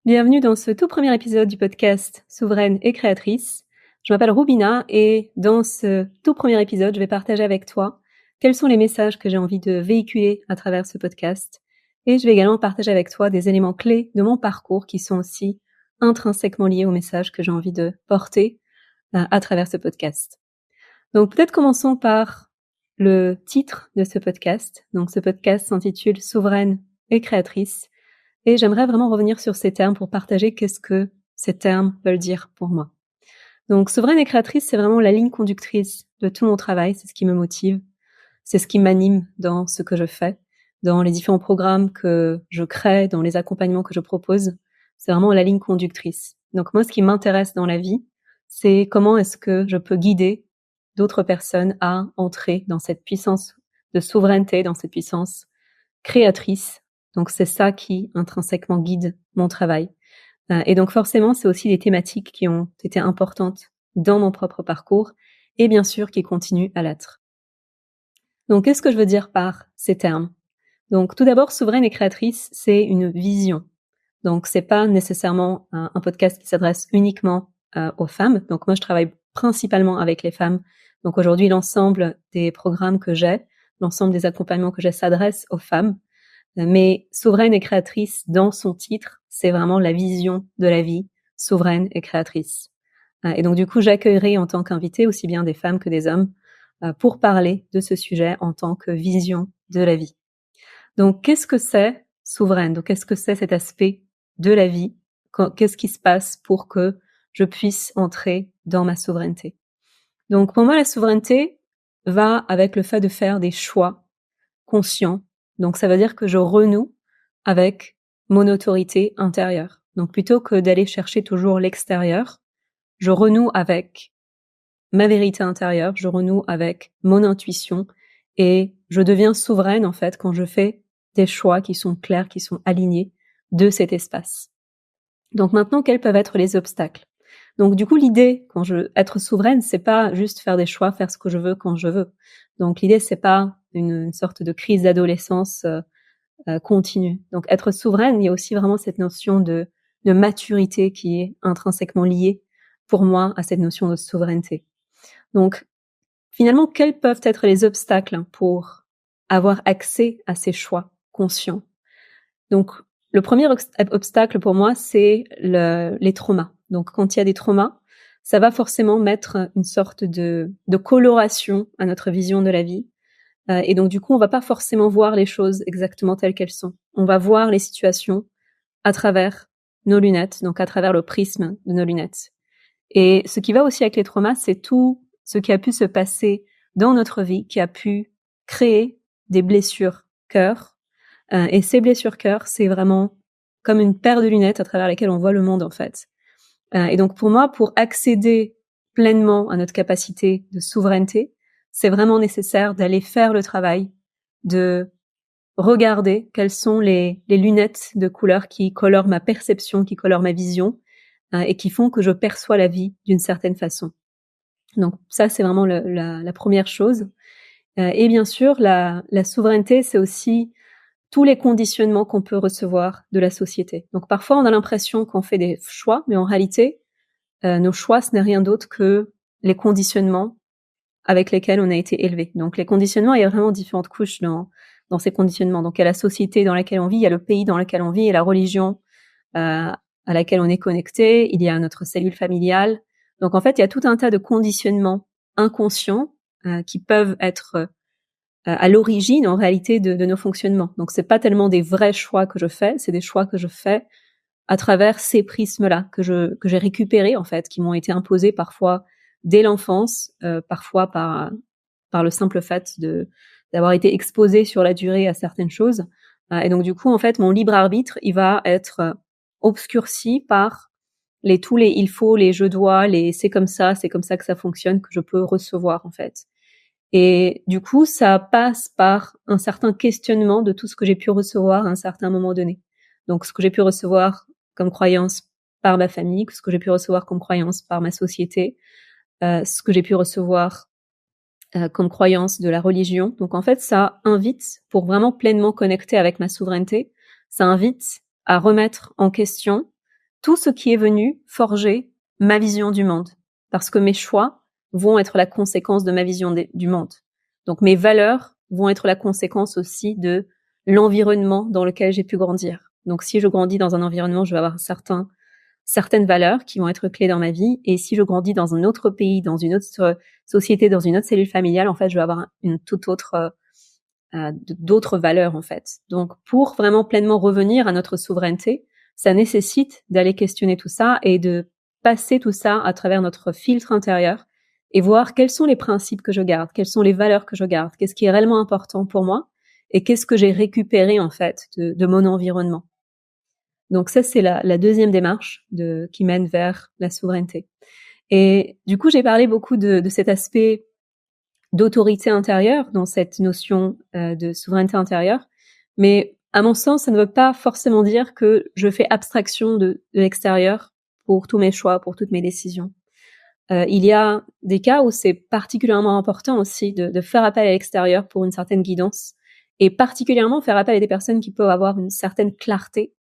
Bienvenue dans ce tout premier épisode du podcast Souveraine et créatrice. Je m'appelle Roubina et dans ce tout premier épisode, je vais partager avec toi quels sont les messages que j'ai envie de véhiculer à travers ce podcast. Et je vais également partager avec toi des éléments clés de mon parcours qui sont aussi intrinsèquement liés aux messages que j'ai envie de porter à travers ce podcast. Donc peut-être commençons par le titre de ce podcast. Donc ce podcast s'intitule Souveraine et créatrice. Et j'aimerais vraiment revenir sur ces termes pour partager qu'est-ce que ces termes veulent dire pour moi. Donc, souveraine et créatrice, c'est vraiment la ligne conductrice de tout mon travail. C'est ce qui me motive. C'est ce qui m'anime dans ce que je fais, dans les différents programmes que je crée, dans les accompagnements que je propose. C'est vraiment la ligne conductrice. Donc, moi, ce qui m'intéresse dans la vie, c'est comment est-ce que je peux guider d'autres personnes à entrer dans cette puissance de souveraineté, dans cette puissance créatrice. Donc, c'est ça qui intrinsèquement guide mon travail. Et donc, forcément, c'est aussi des thématiques qui ont été importantes dans mon propre parcours et bien sûr qui continuent à l'être. Donc, qu'est-ce que je veux dire par ces termes? Donc, tout d'abord, souveraine et créatrice, c'est une vision. Donc, c'est pas nécessairement un podcast qui s'adresse uniquement aux femmes. Donc, moi, je travaille principalement avec les femmes. Donc, aujourd'hui, l'ensemble des programmes que j'ai, l'ensemble des accompagnements que j'ai s'adressent aux femmes. Mais souveraine et créatrice, dans son titre, c'est vraiment la vision de la vie, souveraine et créatrice. Et donc, du coup, j'accueillerai en tant qu'invité aussi bien des femmes que des hommes pour parler de ce sujet en tant que vision de la vie. Donc, qu'est-ce que c'est souveraine? Donc, qu'est-ce que c'est cet aspect de la vie? Qu'est-ce qui se passe pour que je puisse entrer dans ma souveraineté? Donc, pour moi, la souveraineté va avec le fait de faire des choix conscients. Donc, ça veut dire que je renoue avec mon autorité intérieure. Donc, plutôt que d'aller chercher toujours l'extérieur, je renoue avec ma vérité intérieure, je renoue avec mon intuition et je deviens souveraine, en fait, quand je fais des choix qui sont clairs, qui sont alignés de cet espace. Donc, maintenant, quels peuvent être les obstacles? Donc, du coup, l'idée, quand je veux être souveraine, c'est pas juste faire des choix, faire ce que je veux quand je veux. Donc, l'idée, c'est pas une sorte de crise d'adolescence continue. Donc, être souveraine, il y a aussi vraiment cette notion de maturité qui est intrinsèquement liée, pour moi, à cette notion de souveraineté. Donc, finalement, quels peuvent être les obstacles pour avoir accès à ces choix conscients? Donc, le premier obstacle pour moi, c'est les traumas. Donc, quand il y a des traumas, ça va forcément mettre une sorte de coloration à notre vision de la vie. Et donc, du coup, on va pas forcément voir les choses exactement telles qu'elles sont. On va voir les situations à travers nos lunettes, donc à travers le prisme de nos lunettes. Et ce qui va aussi avec les traumas, c'est tout ce qui a pu se passer dans notre vie, qui a pu créer des blessures cœur. Et ces blessures cœur, c'est vraiment comme une paire de lunettes à travers lesquelles on voit le monde, en fait. Et donc, pour moi, pour accéder pleinement à notre capacité de souveraineté, c'est vraiment nécessaire d'aller faire le travail, de regarder quelles sont les lunettes de couleur qui colorent ma perception, qui colorent ma vision, et qui font que je perçois la vie d'une certaine façon. Donc ça, c'est vraiment la première chose. Et bien sûr, la souveraineté, c'est aussi tous les conditionnements qu'on peut recevoir de la société. Donc parfois, on a l'impression qu'on fait des choix, mais en réalité, nos choix, ce n'est rien d'autre que les conditionnements avec lesquels on a été élevé. Donc les conditionnements, il y a vraiment différentes couches dans ces conditionnements. Donc il y a la société dans laquelle on vit, il y a le pays dans lequel on vit, et la religion à laquelle on est connecté, il y a notre cellule familiale. Donc en fait, il y a tout un tas de conditionnements inconscients qui peuvent être à l'origine en réalité de nos fonctionnements. Donc c'est pas tellement des vrais choix que je fais, c'est des choix que je fais à travers ces prismes-là que j'ai récupérés en fait, qui m'ont été imposés parfois dès l'enfance, parfois par le simple fait d'avoir été exposé sur la durée à certaines choses. Et donc du coup en fait mon libre arbitre il va être obscurci par tous les il faut, les je dois, les c'est comme ça que ça fonctionne que je peux recevoir en fait. Et du coup, ça passe par un certain questionnement de tout ce que j'ai pu recevoir à un certain moment donné. Donc, ce que j'ai pu recevoir comme croyance par ma famille, ce que j'ai pu recevoir comme croyance par ma société, ce que j'ai pu recevoir comme croyance de la religion. Donc, en fait, ça invite, pour vraiment pleinement connecter avec ma souveraineté, ça invite à remettre en question tout ce qui est venu forger ma vision du monde. Parce que mes choix vont être la conséquence de ma vision du monde. Donc mes valeurs vont être la conséquence aussi de l'environnement dans lequel j'ai pu grandir. Donc si je grandis dans un environnement, je vais avoir certaines valeurs qui vont être clés dans ma vie. Et si je grandis dans un autre pays, dans une autre société, dans une autre cellule familiale, en fait, je vais avoir une toute autre d'autres valeurs, en fait. Donc pour vraiment pleinement revenir à notre souveraineté, ça nécessite d'aller questionner tout ça et de passer tout ça à travers notre filtre intérieur et voir quels sont les principes que je garde, quelles sont les valeurs que je garde, qu'est-ce qui est réellement important pour moi et qu'est-ce que j'ai récupéré en fait de mon environnement. Donc ça, c'est la deuxième démarche qui mène vers la souveraineté. Et du coup, j'ai parlé beaucoup de cet aspect d'autorité intérieure dans cette notion de souveraineté intérieure, mais à mon sens, ça ne veut pas forcément dire que je fais abstraction de l'extérieur pour tous mes choix, pour toutes mes décisions. Il y a des cas où c'est particulièrement important aussi de faire appel à l'extérieur pour une certaine guidance et particulièrement faire appel à des personnes qui peuvent avoir une certaine clarté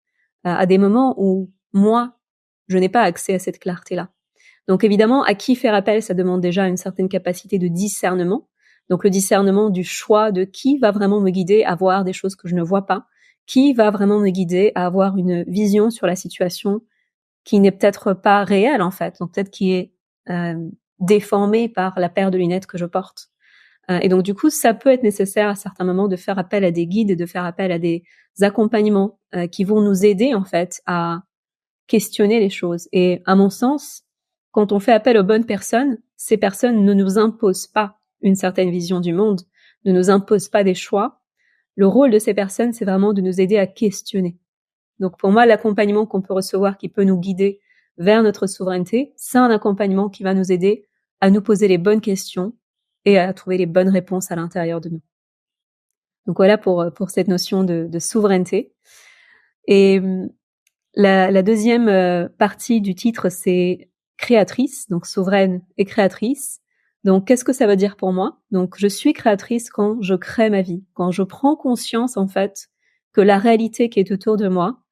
à des moments où moi, je n'ai pas accès à cette clarté-là. Donc évidemment, à qui faire appel, ça demande déjà une certaine capacité de discernement. Donc le discernement du choix de qui va vraiment me guider à voir des choses que je ne vois pas, qui va vraiment me guider à avoir une vision sur la situation qui n'est peut-être pas réelle en fait, donc peut-être qui est déformée par la paire de lunettes que je porte. Et donc du coup, ça peut être nécessaire à certains moments de faire appel à des guides et de faire appel à des accompagnements qui vont nous aider en fait à questionner les choses. Et à mon sens, quand on fait appel aux bonnes personnes, ces personnes ne nous imposent pas une certaine vision du monde, ne nous imposent pas des choix. Le rôle de ces personnes, c'est vraiment de nous aider à questionner. Donc pour moi, l'accompagnement qu'on peut recevoir, qui peut nous guider vers notre souveraineté, c'est un accompagnement qui va nous aider à nous poser les bonnes questions et à trouver les bonnes réponses à l'intérieur de nous. Donc voilà pour cette notion de souveraineté. Et la deuxième partie du titre, c'est créatrice, donc souveraine et créatrice. Donc qu'est-ce que ça veut dire pour moi? Donc je suis créatrice quand je crée ma vie, quand je prends conscience en fait que la réalité qui est autour de moi,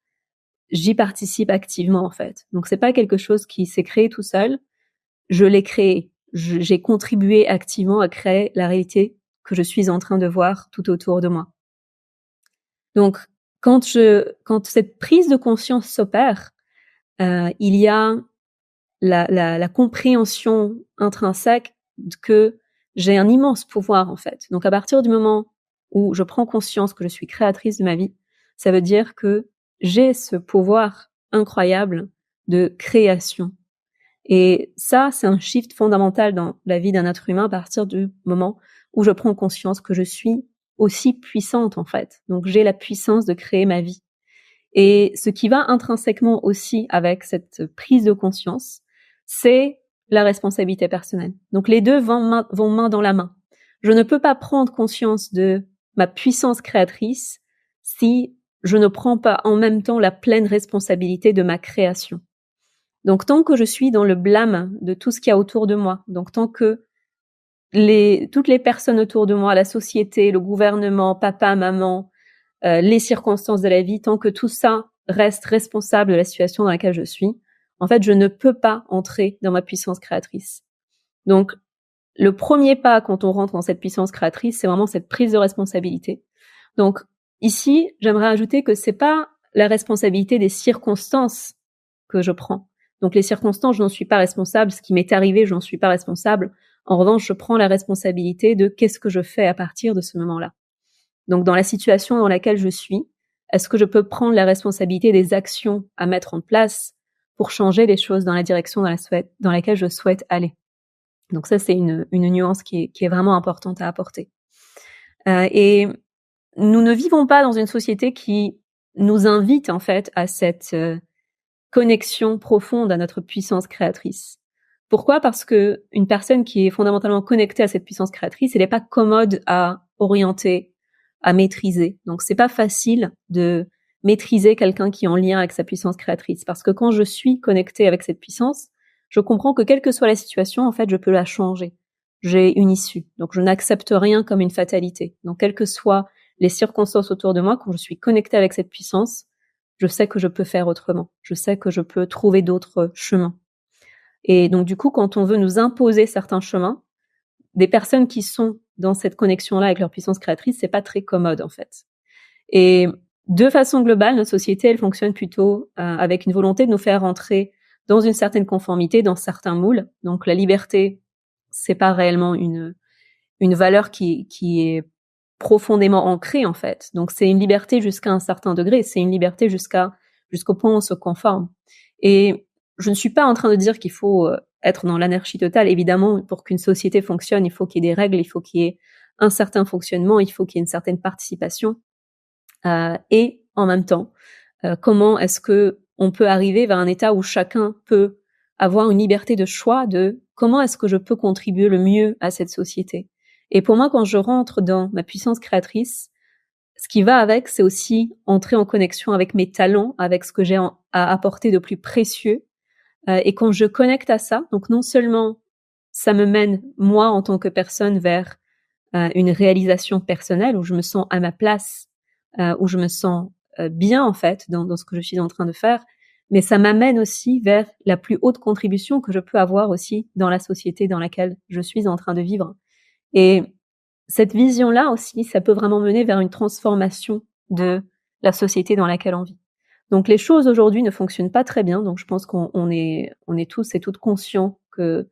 j'y participe activement en fait. Donc c'est pas quelque chose qui s'est créé tout seul, je l'ai créé. J'ai contribué activement à créer la réalité que je suis en train de voir tout autour de moi. Donc quand cette prise de conscience s'opère, il y a la compréhension intrinsèque que j'ai un immense pouvoir en fait. Donc à partir du moment où je prends conscience que je suis créatrice de ma vie, ça veut dire que j'ai ce pouvoir incroyable de création. Et ça, c'est un shift fondamental dans la vie d'un être humain à partir du moment où je prends conscience que je suis aussi puissante en fait. Donc j'ai la puissance de créer ma vie. Et ce qui va intrinsèquement aussi avec cette prise de conscience, c'est la responsabilité personnelle. Donc les deux vont main dans la main. Je ne peux pas prendre conscience de ma puissance créatrice si je ne prends pas en même temps la pleine responsabilité de ma création. Donc tant que je suis dans le blâme de tout ce qu'il y a autour de moi, donc tant que toutes les personnes autour de moi, la société, le gouvernement, papa, maman, les circonstances de la vie, tant que tout ça reste responsable de la situation dans laquelle je suis, en fait, je ne peux pas entrer dans ma puissance créatrice. Donc, le premier pas quand on rentre dans cette puissance créatrice, c'est vraiment cette prise de responsabilité. Donc, ici, j'aimerais ajouter que c'est pas la responsabilité des circonstances que je prends. Donc, les circonstances, je n'en suis pas responsable. Ce qui m'est arrivé, je n'en suis pas responsable. En revanche, je prends la responsabilité de qu'est-ce que je fais à partir de ce moment-là. Donc, dans la situation dans laquelle je suis, est-ce que je peux prendre la responsabilité des actions à mettre en place pour changer les choses dans la direction dans laquelle je souhaite aller? Donc ça, c'est une nuance qui est vraiment importante à apporter. Et nous ne vivons pas dans une société qui nous invite en fait à cette connexion profonde à notre puissance créatrice. Pourquoi? Parce que une personne qui est fondamentalement connectée à cette puissance créatrice, elle n'est pas commode à orienter, à maîtriser. Donc c'est pas facile de maîtriser quelqu'un qui est en lien avec sa puissance créatrice. Parce que quand je suis connectée avec cette puissance, je comprends que quelle que soit la situation, en fait, je peux la changer. J'ai une issue. Donc je n'accepte rien comme une fatalité. Donc quelles que soient les circonstances autour de moi, quand je suis connectée avec cette puissance, je sais que je peux faire autrement. Je sais que je peux trouver d'autres chemins. Et donc, du coup, quand on veut nous imposer certains chemins, des personnes qui sont dans cette connexion-là avec leur puissance créatrice, c'est pas très commode, en fait. Et de façon globale, notre société, elle fonctionne plutôt avec une volonté de nous faire rentrer dans une certaine conformité, dans certains moules. Donc, la liberté, c'est pas réellement une valeur qui est profondément ancrée, en fait. Donc, c'est une liberté jusqu'à un certain degré. C'est une liberté jusqu'au point où on se conforme. Et je ne suis pas en train de dire qu'il faut être dans l'anarchie totale. Évidemment, pour qu'une société fonctionne, il faut qu'il y ait des règles, il faut qu'il y ait un certain fonctionnement, il faut qu'il y ait une certaine participation. Et en même temps, comment est-ce que on peut arriver vers un état où chacun peut avoir une liberté de choix de comment est-ce que je peux contribuer le mieux à cette société. Et pour moi, quand je rentre dans ma puissance créatrice, ce qui va avec, c'est aussi entrer en connexion avec mes talents, avec ce que j'ai à apporter de plus précieux. Et quand je connecte à ça, donc non seulement ça me mène, moi, en tant que personne, vers une réalisation personnelle où je me sens à ma place, où je me sens bien, en fait, dans ce que je suis en train de faire, mais ça m'amène aussi vers la plus haute contribution que je peux avoir aussi dans la société dans laquelle je suis en train de vivre. Et cette vision-là aussi, ça peut vraiment mener vers une transformation de la société dans laquelle on vit. Donc les choses aujourd'hui ne fonctionnent pas très bien, donc je pense qu'on est tous et toutes conscients que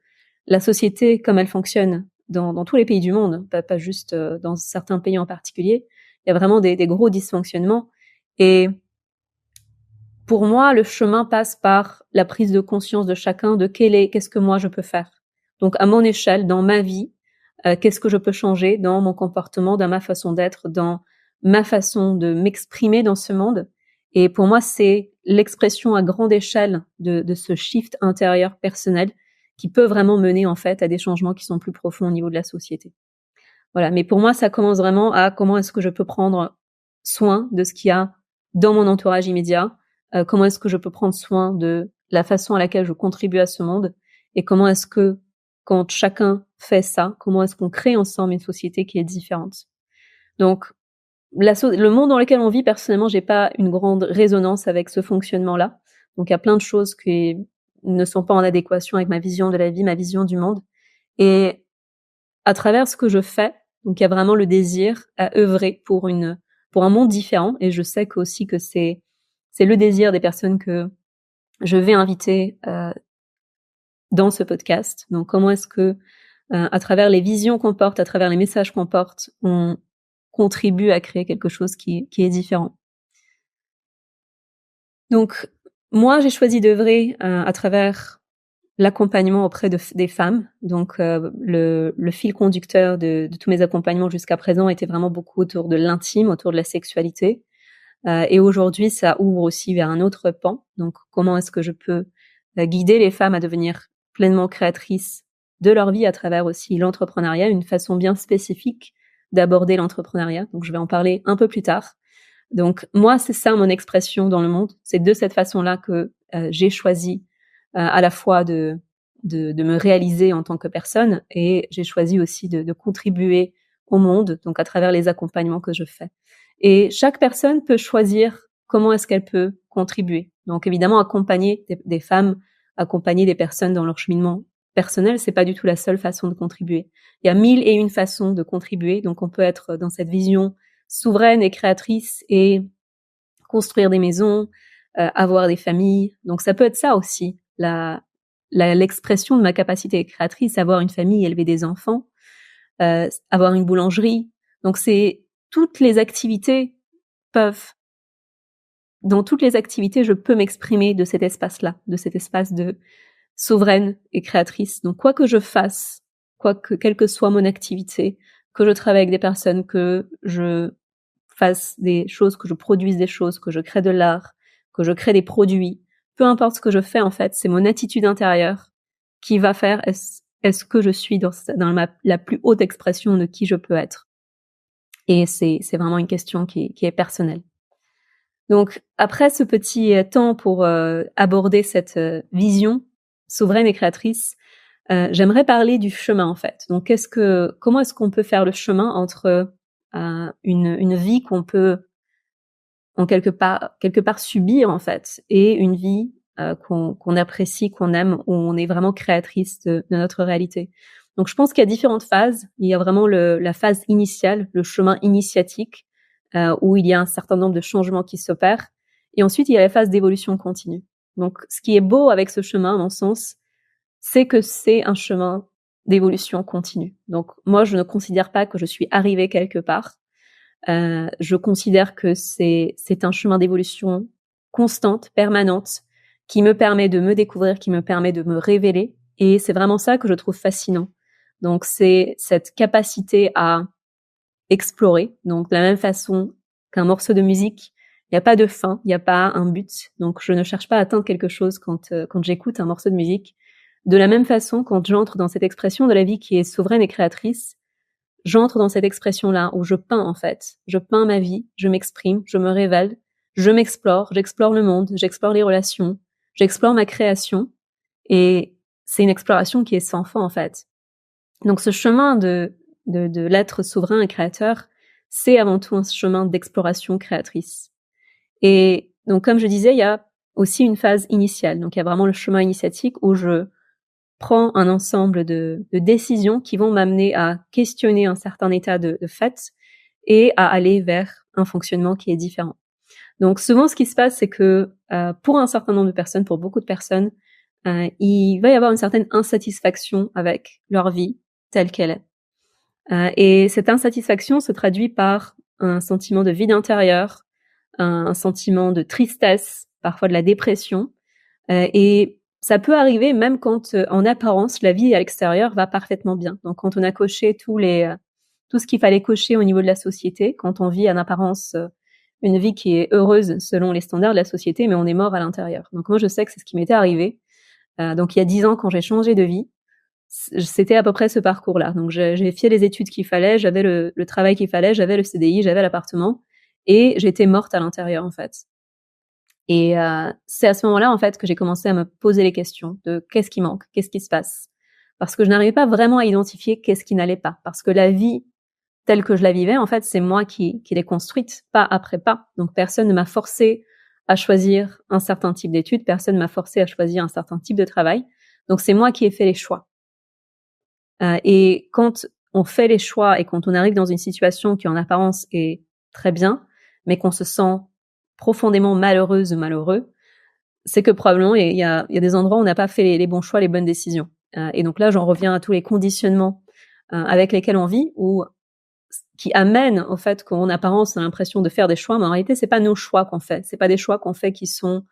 la société, comme elle fonctionne dans tous les pays du monde, pas juste dans certains pays en particulier, il y a vraiment des gros dysfonctionnements. Et pour moi, le chemin passe par la prise de conscience de chacun de qu'est-ce que moi je peux faire. Donc à mon échelle, dans ma vie, qu'est-ce que je peux changer dans mon comportement, dans ma façon d'être, dans ma façon de m'exprimer dans ce monde. Et pour moi, c'est l'expression à grande échelle de ce shift intérieur personnel qui peut vraiment mener en fait à des changements qui sont plus profonds au niveau de la société. Voilà. Mais pour moi, ça commence vraiment à comment est-ce que je peux prendre soin de ce qu'il y a dans mon entourage immédiat, comment est-ce que je peux prendre soin de la façon à laquelle je contribue à ce monde et comment est-ce que quand chacun fait ça, comment est-ce qu'on crée ensemble une société qui est différente. Donc, le monde dans lequel on vit, personnellement, j'ai pas une grande résonance avec ce fonctionnement-là. Donc, il y a plein de choses qui ne sont pas en adéquation avec ma vision de la vie, ma vision du monde. Et à travers ce que je fais, donc il y a vraiment le désir à œuvrer pour un monde différent. Et je sais aussi que c'est le désir des personnes que je vais inviter dans ce podcast. Donc, comment est-ce que à travers les visions qu'on porte, à travers les messages qu'on porte, on contribue à créer quelque chose qui est différent. Donc, moi, j'ai choisi d'œuvrer à travers l'accompagnement auprès des femmes. Donc, le fil conducteur de tous mes accompagnements jusqu'à présent était vraiment beaucoup autour de l'intime, autour de la sexualité. Et aujourd'hui, ça ouvre aussi vers un autre pan. Donc, comment est-ce que je peux guider les femmes à devenir pleinement créatrices de leur vie à travers aussi l'entrepreneuriat, une façon bien spécifique d'aborder l'entrepreneuriat. Donc, je vais en parler un peu plus tard. Donc, moi, c'est ça mon expression dans le monde. C'est de cette façon-là que j'ai choisi à la fois de me réaliser en tant que personne et j'ai choisi aussi de contribuer au monde, donc à travers les accompagnements que je fais. Et chaque personne peut choisir comment est-ce qu'elle peut contribuer. Donc, évidemment, accompagner des femmes, accompagner des personnes dans leur cheminement personnel, c'est pas du tout la seule façon de contribuer. Il y a 1001 façons de contribuer. Donc, on peut être dans cette vision souveraine et créatrice et construire des maisons, avoir des familles. Donc, ça peut être ça aussi, l'expression de ma capacité créatrice, avoir une famille, élever des enfants, avoir une boulangerie. Donc, toutes les activités dans toutes les activités, je peux m'exprimer de cet espace-là, de cet espace de souveraine et créatrice. Donc, quoi que je fasse, quelle que soit mon activité, que je travaille avec des personnes, que je fasse des choses, que je produise des choses, que je crée de l'art, que je crée des produits, peu importe ce que je fais, en fait, c'est mon attitude intérieure qui va faire est-ce que je suis dans la plus haute expression de qui je peux être. Et c'est vraiment une question qui est personnelle. Donc, après ce petit temps pour aborder cette vision souveraine et créatrice, j'aimerais parler du chemin, en fait. Donc, comment est-ce qu'on peut faire le chemin entre une vie qu'on peut en quelque part subir en fait, et une vie qu'on apprécie, qu'on aime, où on est vraiment créatrice de notre réalité. Donc je pense qu'il y a différentes phases. Il y a vraiment la phase initiale, le chemin initiatique, où il y a un certain nombre de changements qui s'opèrent. Et ensuite, il y a la phase d'évolution continue. Donc ce qui est beau avec ce chemin, à mon sens, c'est que c'est un chemin d'évolution continue. Donc moi, je ne considère pas que je suis arrivée quelque part. Je considère que c'est un chemin d'évolution constante, permanente, qui me permet de me découvrir, qui me permet de me révéler. Et c'est vraiment ça que je trouve fascinant. Donc c'est cette capacité à explorer. Donc de la même façon qu'un morceau de musique, il n'y a pas de fin, il n'y a pas un but. Donc je ne cherche pas à atteindre quelque chose quand j'écoute un morceau de musique. De la même façon, quand j'entre dans cette expression de la vie qui est souveraine et créatrice, j'entre dans cette expression-là où je peins en fait. Je peins ma vie, je m'exprime, je me révèle, je m'explore, j'explore le monde, j'explore les relations, j'explore ma création. Et c'est une exploration qui est sans fin en fait. Donc ce chemin de l'être souverain et créateur, c'est avant tout un chemin d'exploration créatrice. Et donc comme je disais, il y a aussi une phase initiale. Donc il y a vraiment le chemin initiatique où je prends un ensemble de décisions qui vont m'amener à questionner un certain état de fait et à aller vers un fonctionnement qui est différent. Donc souvent, ce qui se passe, c'est que pour un certain nombre de personnes, pour beaucoup de personnes, il va y avoir une certaine insatisfaction avec leur vie telle qu'elle est. Et cette insatisfaction se traduit par un sentiment de vide intérieur, un sentiment de tristesse, parfois de la dépression, et ça peut arriver même quand, en apparence, la vie à l'extérieur va parfaitement bien. Donc quand on a coché tout ce qu'il fallait cocher au niveau de la société, quand on vit en apparence une vie qui est heureuse selon les standards de la société, mais on est mort à l'intérieur. Donc moi, je sais que c'est ce qui m'était arrivé. Donc il y a 10 ans, quand j'ai changé de vie, c'était à peu près ce parcours-là. Donc j'ai fait les études qu'il fallait, j'avais le travail qu'il fallait, j'avais le CDI, j'avais l'appartement, et j'étais morte à l'intérieur en fait. Et c'est à ce moment-là, en fait, que j'ai commencé à me poser les questions de qu'est-ce qui manque, qu'est-ce qui se passe. Parce que je n'arrivais pas vraiment à identifier qu'est-ce qui n'allait pas. Parce que la vie telle que je la vivais, en fait, c'est moi qui l'ai construite, pas après pas. Donc personne ne m'a forcé à choisir un certain type d'études, personne ne m'a forcé à choisir un certain type de travail. Donc c'est moi qui ai fait les choix. Et quand on fait les choix et quand on arrive dans une situation qui en apparence est très bien, mais qu'on se sent profondément malheureuse ou malheureux, c'est que probablement il y a des endroits où on n'a pas fait les bons choix, les bonnes décisions. Et donc là, j'en reviens à tous les conditionnements avec lesquels on vit, ou qui amènent au fait qu'en apparence on a l'impression de faire des choix, mais en réalité c'est pas nos choix qu'on fait, c'est pas des choix qu'on fait qui sont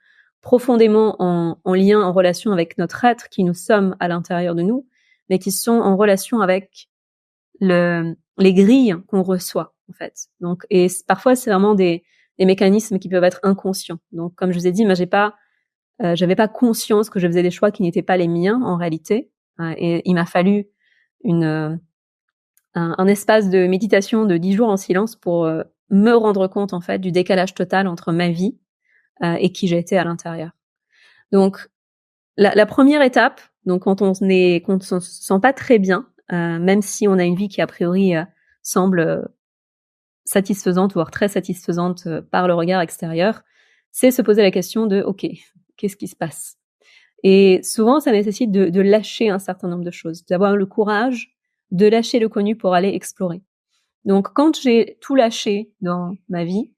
profondément en lien, en relation avec notre être qui nous sommes à l'intérieur de nous, mais qui sont en relation avec les grilles qu'on reçoit en fait. Donc et parfois c'est vraiment des mécanismes qui peuvent être inconscients. Donc comme je vous ai dit, moi j'avais pas conscience que je faisais des choix qui n'étaient pas les miens en réalité, et il m'a fallu un espace de méditation de 10 jours en silence pour me rendre compte en fait du décalage total entre ma vie et qui j'étais à l'intérieur. Donc la première étape, donc quand on se sent pas très bien, même si on a une vie qui a priori semble satisfaisante, voire très satisfaisante par le regard extérieur, c'est se poser la question de ok, qu'est-ce qui se passe? Et souvent ça nécessite de lâcher un certain nombre de choses, d'avoir le courage de lâcher le connu pour aller explorer. Donc quand j'ai tout lâché dans ma vie,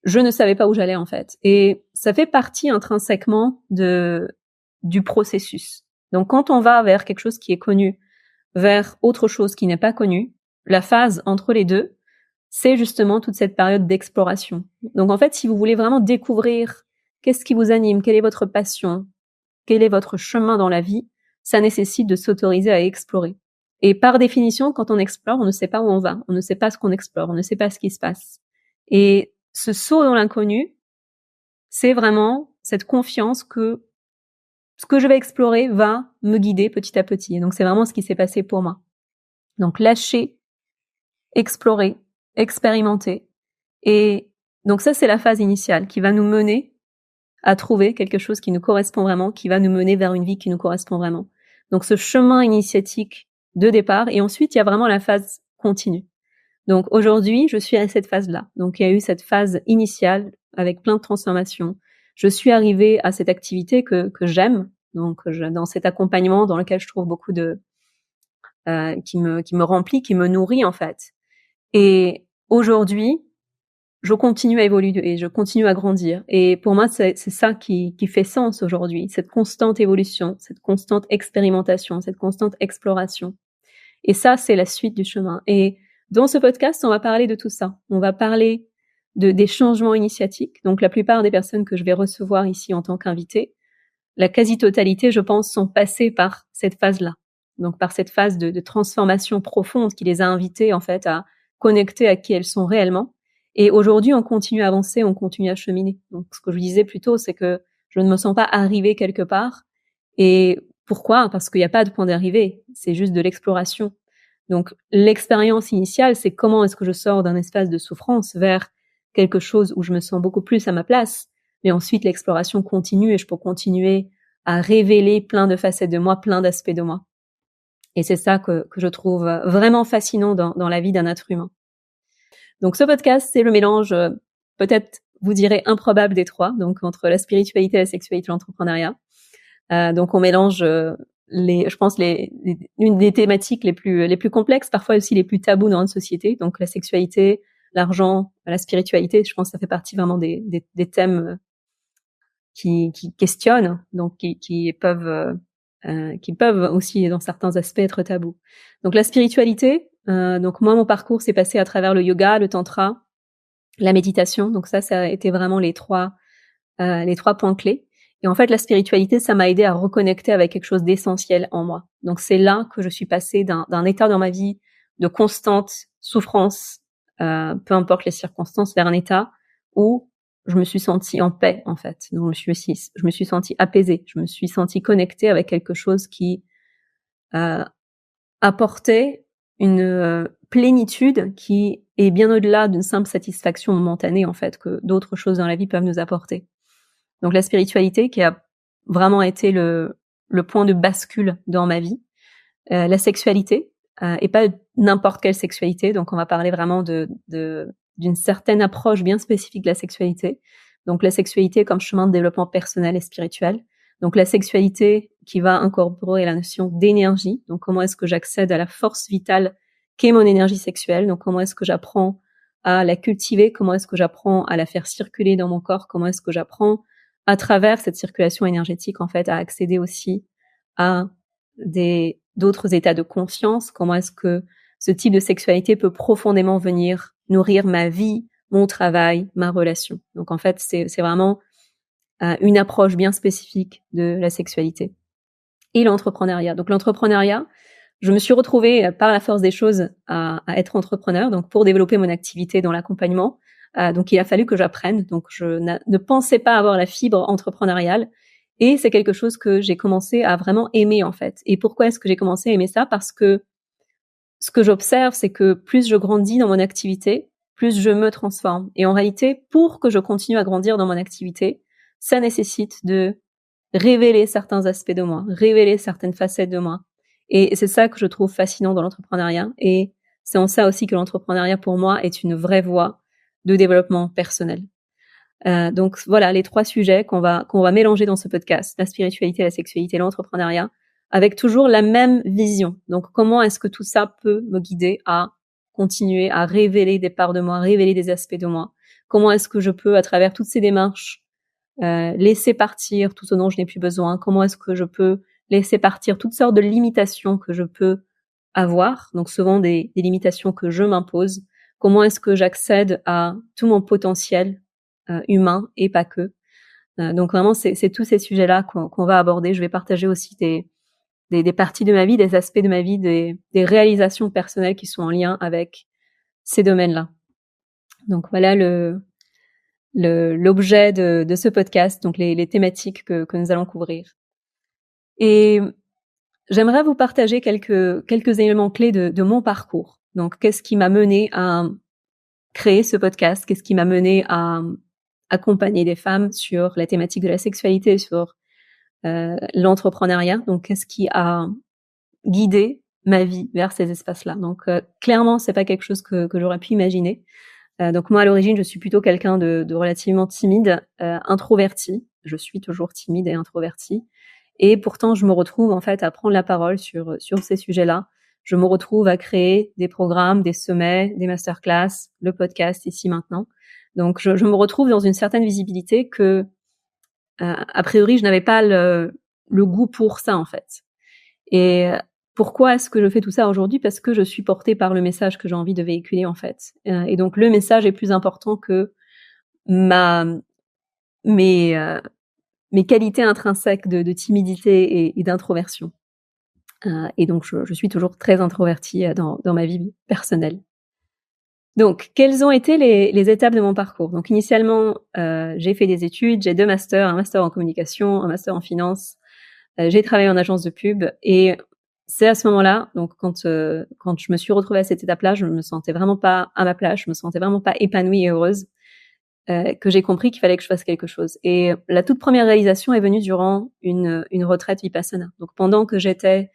je ne savais pas où j'allais en fait. Et ça fait partie intrinsèquement du processus. Donc quand on va vers quelque chose qui est connu, vers autre chose qui n'est pas connu, la phase entre les deux, c'est justement toute cette période d'exploration. Donc en fait, si vous voulez vraiment découvrir qu'est-ce qui vous anime, quelle est votre passion, quel est votre chemin dans la vie, ça nécessite de s'autoriser à explorer. Et par définition, quand on explore, on ne sait pas où on va, on ne sait pas ce qu'on explore, on ne sait pas ce qui se passe. Et ce saut dans l'inconnu, c'est vraiment cette confiance que ce que je vais explorer va me guider petit à petit. Et donc c'est vraiment ce qui s'est passé pour moi. Donc lâcher, explorer, expérimenter. Et donc ça, c'est la phase initiale qui va nous mener à trouver quelque chose qui nous correspond vraiment, qui va nous mener vers une vie qui nous correspond vraiment. Donc ce chemin initiatique de départ, et ensuite il y a vraiment la phase continue. Donc aujourd'hui, je suis à cette phase-là. Donc il y a eu cette phase initiale avec plein de transformations. Je suis arrivée à cette activité que j'aime, donc dans cet accompagnement dans lequel je trouve beaucoup de qui me remplit, qui me nourrit en fait. Et aujourd'hui, je continue à évoluer et je continue à grandir. Et pour moi, c'est ça qui fait sens aujourd'hui, cette constante évolution, cette constante expérimentation, cette constante exploration. Et ça, c'est la suite du chemin. Et dans ce podcast, on va parler de tout ça. On va parler des changements initiatiques. Donc, la plupart des personnes que je vais recevoir ici en tant qu'invité, la quasi-totalité, je pense, sont passées par cette phase-là. Donc, par cette phase de transformation profonde qui les a invitées, en fait, à connecter à qui elles sont réellement. Et aujourd'hui, on continue à avancer, on continue à cheminer. Donc, ce que je disais plus tôt, c'est que je ne me sens pas arrivée quelque part. Et pourquoi? Parce qu'il n'y a pas de point d'arrivée. C'est juste de l'exploration. Donc, l'expérience initiale, c'est comment est-ce que je sors d'un espace de souffrance vers quelque chose où je me sens beaucoup plus à ma place. Mais ensuite, l'exploration continue et je peux continuer à révéler plein de facettes de moi, plein d'aspects de moi. Et c'est ça que je trouve vraiment fascinant dans la vie d'un être humain. Donc, ce podcast, c'est le mélange, peut-être, vous direz, improbable des trois, donc entre la spiritualité, la sexualité et l'entrepreneuriat. Donc, on mélange je pense une des thématiques les plus complexes, parfois aussi les plus tabous dans notre société. Donc, la sexualité, l'argent, la spiritualité, je pense que ça fait partie vraiment des thèmes qui questionnent, donc qui peuvent aussi dans certains aspects être tabous. Donc la spiritualité, donc moi mon parcours s'est passé à travers le yoga, le tantra, la méditation. Donc ça a été vraiment les trois points clés. Et en fait la spiritualité, ça m'a aidé à reconnecter avec quelque chose d'essentiel en moi. Donc c'est là que je suis passée d'un état dans ma vie de constante souffrance, peu importe les circonstances, vers un état où je me suis sentie en paix, en fait. Donc, je me suis sentie apaisée. Je me suis sentie connectée avec quelque chose qui apportait une plénitude qui est bien au-delà d'une simple satisfaction momentanée, en fait, que d'autres choses dans la vie peuvent nous apporter. Donc, la spiritualité qui a vraiment été le point de bascule dans ma vie. La sexualité, et pas n'importe quelle sexualité. Donc, on va parler vraiment d'une certaine approche bien spécifique de la sexualité. Donc, la sexualité comme chemin de développement personnel et spirituel. Donc, la sexualité qui va incorporer la notion d'énergie. Donc, comment est-ce que j'accède à la force vitale qu'est mon énergie sexuelle? Donc, comment est-ce que j'apprends à la cultiver? Comment est-ce que j'apprends à la faire circuler dans mon corps? Comment est-ce que j'apprends à travers cette circulation énergétique, en fait, à accéder aussi à d'autres états de conscience? Comment est-ce que ce type de sexualité peut profondément venir nourrir ma vie, mon travail, ma relation? Donc en fait, c'est vraiment une approche bien spécifique de la sexualité. Et l'entrepreneuriat. Donc l'entrepreneuriat, je me suis retrouvée par la force des choses à être entrepreneur, donc pour développer mon activité dans l'accompagnement. Donc il a fallu que j'apprenne. Donc je ne pensais pas avoir la fibre entrepreneuriale. Et c'est quelque chose que j'ai commencé à vraiment aimer, en fait. Et pourquoi est-ce que j'ai commencé à aimer ça? Parce que ce que j'observe, c'est que plus je grandis dans mon activité, plus je me transforme. Et en réalité, pour que je continue à grandir dans mon activité, ça nécessite de révéler certains aspects de moi, révéler certaines facettes de moi. Et c'est ça que je trouve fascinant dans l'entrepreneuriat. Et c'est en ça aussi que l'entrepreneuriat, pour moi, est une vraie voie de développement personnel. Donc voilà les trois sujets qu'on va mélanger dans ce podcast: la spiritualité, la sexualité, l'entrepreneuriat, avec toujours la même vision. Donc comment est-ce que tout ça peut me guider à continuer à révéler des parts de moi, révéler des aspects de moi? Comment est-ce que je peux, à travers toutes ces démarches, laisser partir tout ce dont je n'ai plus besoin? Comment est-ce que je peux laisser partir toutes sortes de limitations que je peux avoir, donc souvent des limitations que je m'impose? Comment est-ce que j'accède à tout mon potentiel humain et pas que? Donc vraiment, c'est tous ces sujets-là qu'on va aborder. Je vais partager aussi des parties de ma vie, des aspects de ma vie, des réalisations personnelles qui sont en lien avec ces domaines-là. Donc voilà l'objet de ce podcast, donc les thématiques que nous allons couvrir. Et j'aimerais vous partager quelques éléments clés de mon parcours. Donc, qu'est-ce qui m'a mené à créer ce podcast? Qu'est-ce qui m'a mené à accompagner des femmes sur la thématique de la sexualité, sur l'entrepreneuriat? Donc, qu'est-ce qui a guidé ma vie vers ces espaces-là. Donc, clairement, c'est pas quelque chose que j'aurais pu imaginer. Donc moi, à l'origine, je suis plutôt quelqu'un de relativement timide, introverti. Je suis toujours timide et introvertie. Et pourtant, je me retrouve en fait à prendre la parole sur ces sujets-là. Je me retrouve à créer des programmes, des sommets, des masterclass, le podcast ici maintenant. Donc, je me retrouve dans une certaine visibilité que, a priori, je n'avais pas le goût pour ça en fait. Et pourquoi est-ce que je fais tout ça aujourd'hui? Parce que je suis portée par le message que j'ai envie de véhiculer en fait. Et donc le message est plus important que ma mes, mes qualités intrinsèques de timidité et d'introversion. Et donc je suis toujours très introvertie, dans ma vie personnelle. Donc quelles ont été les étapes de mon parcours? Donc initialement, j'ai fait des études, j'ai 2 masters, un master en communication, un master en finance. J'ai travaillé en agence de pub et c'est à ce moment-là, donc quand je me suis retrouvée à cette étape-là, je me sentais vraiment pas à ma place, je me sentais vraiment pas épanouie et heureuse, que j'ai compris qu'il fallait que je fasse quelque chose. Et la toute première réalisation est venue durant une retraite vipassana. Donc pendant que j'étais,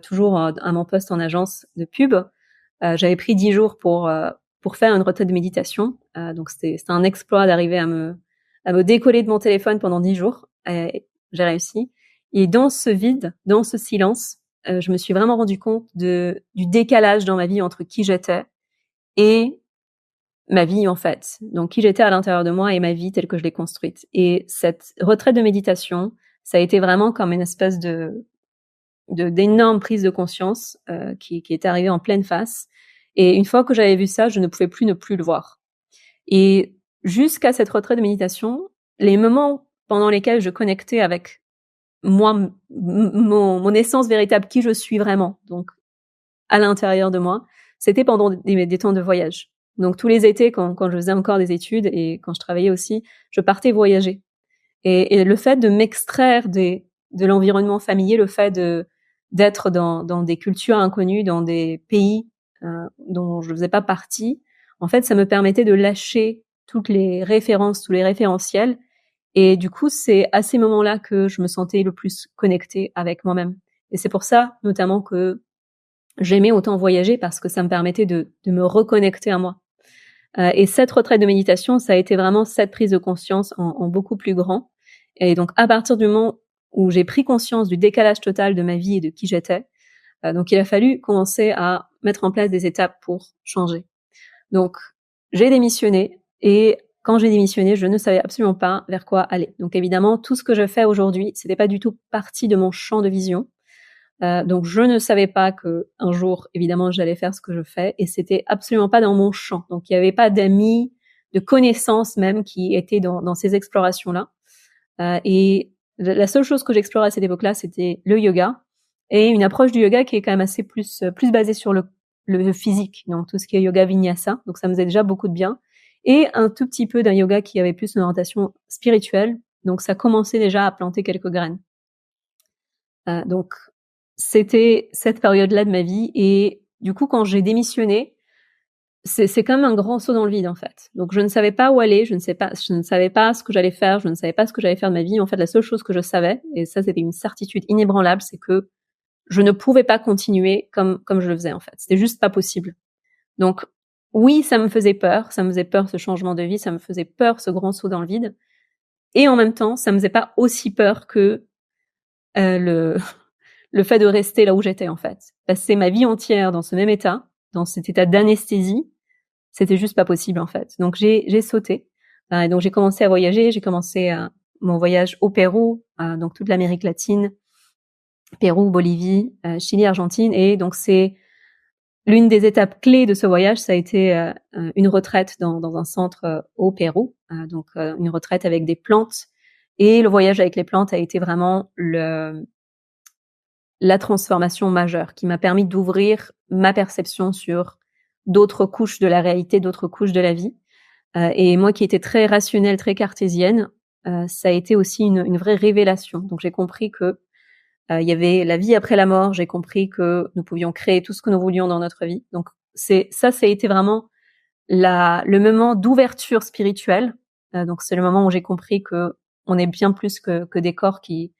toujours, à mon poste en agence de pub, j'avais pris 10 jours pour faire une retraite de méditation. Donc c'était un exploit d'arriver à me décoller de mon téléphone pendant 10 jours et j'ai réussi. Et dans ce vide, dans ce silence, je me suis vraiment rendu compte du décalage dans ma vie entre qui j'étais et ma vie, en fait. Donc qui j'étais à l'intérieur de moi et ma vie telle que je l'ai construite. Et cette retraite de méditation, ça a été vraiment comme une espèce d'énorme prise de conscience, qui est arrivée en pleine face. Et une fois que j'avais vu ça, je ne pouvais plus ne plus le voir. Et jusqu'à cette retraite de méditation, les moments pendant lesquels je connectais avec moi, mon essence véritable, qui je suis vraiment, donc à l'intérieur de moi, c'était pendant des temps de voyage. Donc tous les étés, quand je faisais encore des études et quand je travaillais aussi, je partais voyager. Et le fait de m'extraire de l'environnement familier, le fait d'être dans des cultures inconnues, dans des pays dont je ne faisais pas partie, en fait, ça me permettait de lâcher toutes les références, tous les référentiels. Et du coup, c'est à ces moments-là que je me sentais le plus connectée avec moi-même. Et c'est pour ça, notamment, que j'aimais autant voyager parce que ça me permettait de me reconnecter à moi. Et cette retraite de méditation, ça a été vraiment cette prise de conscience en beaucoup plus grand. Et donc, à partir du moment où j'ai pris conscience du décalage total de ma vie et de qui j'étais, donc il a fallu commencer à mettre en place des étapes pour changer. Donc, j'ai démissionné et quand j'ai démissionné, je ne savais absolument pas vers quoi aller. Donc évidemment, tout ce que je fais aujourd'hui, c'était pas du tout partie de mon champ de vision. Donc je ne savais pas qu'un jour, évidemment, j'allais faire ce que je fais et c'était absolument pas dans mon champ. Donc il y avait pas d'amis, de connaissances même qui étaient dans ces explorations-là. Et la seule chose que j'explorais à cette époque-là, c'était le yoga et une approche du yoga qui est quand même assez plus basée sur le physique, donc tout ce qui est yoga vinyasa. Donc ça me faisait déjà beaucoup de bien et un tout petit peu d'un yoga qui avait plus une orientation spirituelle. Donc ça commençait déjà à planter quelques graines. Donc c'était cette période-là de ma vie et du coup, quand j'ai démissionné, c'est comme un grand saut dans le vide, en fait. Donc je ne savais pas où aller, je ne savais pas ce que j'allais faire, je ne savais pas ce que j'allais faire de ma vie. En fait, la seule chose que je savais, et ça, c'était une certitude inébranlable, c'est que je ne pouvais pas continuer comme je le faisais, en fait. C'était juste pas possible. Donc oui, ça me faisait peur ce changement de vie, ça me faisait peur ce grand saut dans le vide et en même temps, ça me faisait pas aussi peur que, le le fait de rester là où j'étais, en fait. Passer ma vie entière dans ce même état, dans cet état d'anesthésie, c'était juste pas possible, en fait. Donc j'ai sauté. Et donc j'ai commencé à voyager. J'ai commencé mon voyage au Pérou, donc toute l'Amérique latine, Pérou, Bolivie, Chili, Argentine. Et donc c'est l'une des étapes clés de ce voyage, ça a été une retraite dans un centre au Pérou. Donc une retraite avec des plantes. Et le voyage avec les plantes a été vraiment la transformation majeure qui m'a permis d'ouvrir ma perception sur d'autres couches de la réalité, d'autres couches de la vie. Et moi qui étais très rationnelle, très cartésienne, ça a été aussi une vraie révélation. Donc j'ai compris que il y avait la vie après la mort. J'ai compris que nous pouvions créer tout ce que nous voulions dans notre vie. Donc ça a été vraiment le moment d'ouverture spirituelle. Donc c'est le moment où j'ai compris que on est bien plus que des corps qui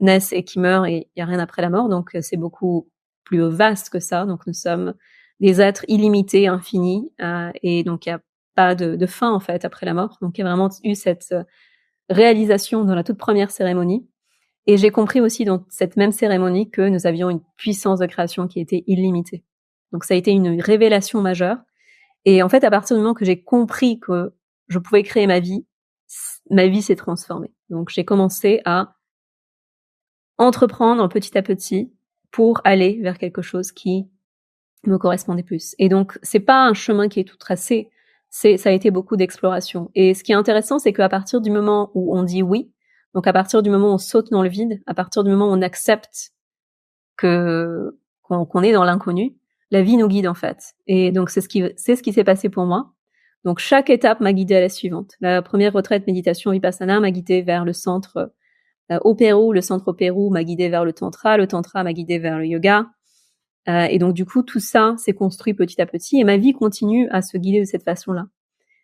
naissent et qui meurent et il y a rien après la mort. Donc c'est beaucoup plus vaste que ça. Donc nous sommes des êtres illimités, infinis, et donc il y a pas de fin en fait après la mort. Donc il y a vraiment eu cette réalisation dans la toute première cérémonie. Et j'ai compris aussi dans cette même cérémonie que nous avions une puissance de création qui était illimitée. Donc ça a été une révélation majeure. Et en fait, à partir du moment que j'ai compris que je pouvais créer ma vie s'est transformée. Donc j'ai commencé à entreprendre petit à petit pour aller vers quelque chose qui me correspondait plus. Et donc c'est pas un chemin qui est tout tracé, ça a été beaucoup d'exploration. Et ce qui est intéressant, c'est qu'à partir du moment où on dit oui, donc à partir du moment où on saute dans le vide, à partir du moment où on accepte qu'on est dans l'inconnu, la vie nous guide en fait. Et donc c'est ce qui s'est passé pour moi. Donc chaque étape m'a guidée à la suivante. La première retraite méditation vipassana m'a guidée vers le centre au Pérou. Le centre au Pérou m'a guidée vers le tantra m'a guidée vers le yoga. Et donc du coup tout ça s'est construit petit à petit et ma vie continue à se guider de cette façon-là.